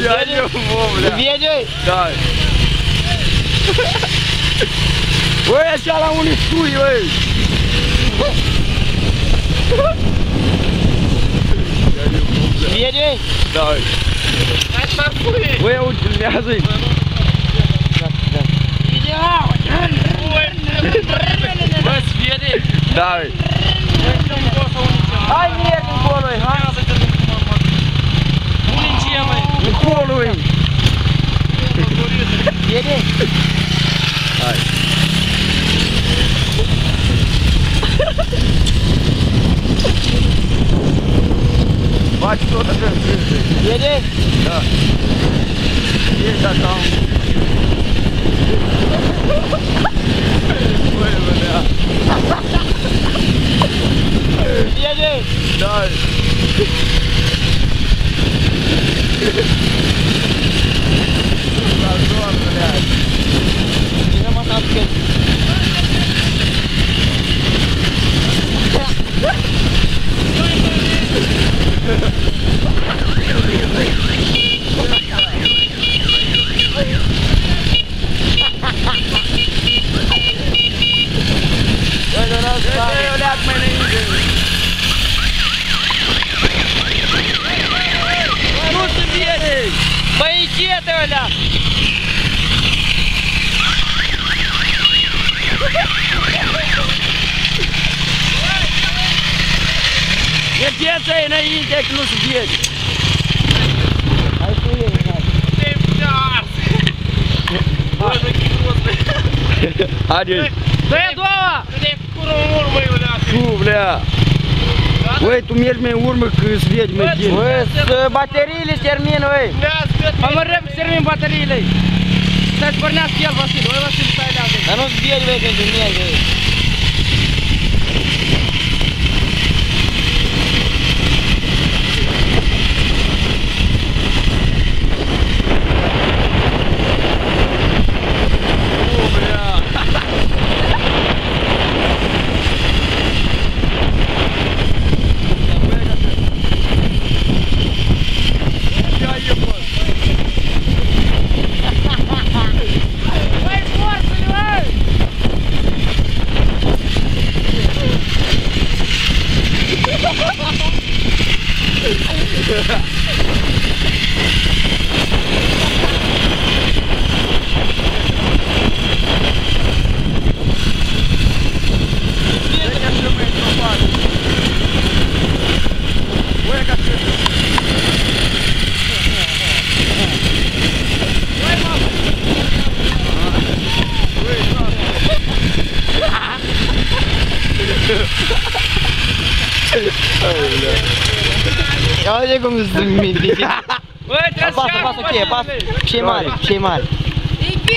Ia-i-o, mă, blea. Vede? Da. Băi, așa la unii stui, băi. Vede? Da, băi. Băi, ultimează-i. Bă-ți vede? Da, băi. Hai, merg încolo, hai. Unincie, măi. Încolo, băi. Vede? Hai. Faci tot așa înțeles. Vede? Da. Ești așa. Băi, bădea. Vede? Da. La doar, bădea. Cine mă s-a scris? Nu se vede! Băi, ce-te ălea? Mergeți-i înainte că nu se vede! Hai cu ei, hai. Te-ai putea arse. Bă, nu-i chiros, băi. Haide! Dă-i a doua! Te-ai cură în urmă, eu le-am. Tu, blea! Băi, tu mergi mai în urmă că se vede mai bine! Bă, bateriile termină, băi! Mă mă rep să termin bateriile! Să-ți pornească el, Vasile, băi, Vasile, stai leagă! Dar nu-ți vede, băi, când mergi, băi! Ia uite cum sunt mintit. Băi, trebuie să Apasă, apasă, ce, apasă. Ce-i mare, ce-i mare.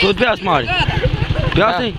Tot pe asta mare! Pe asta-i?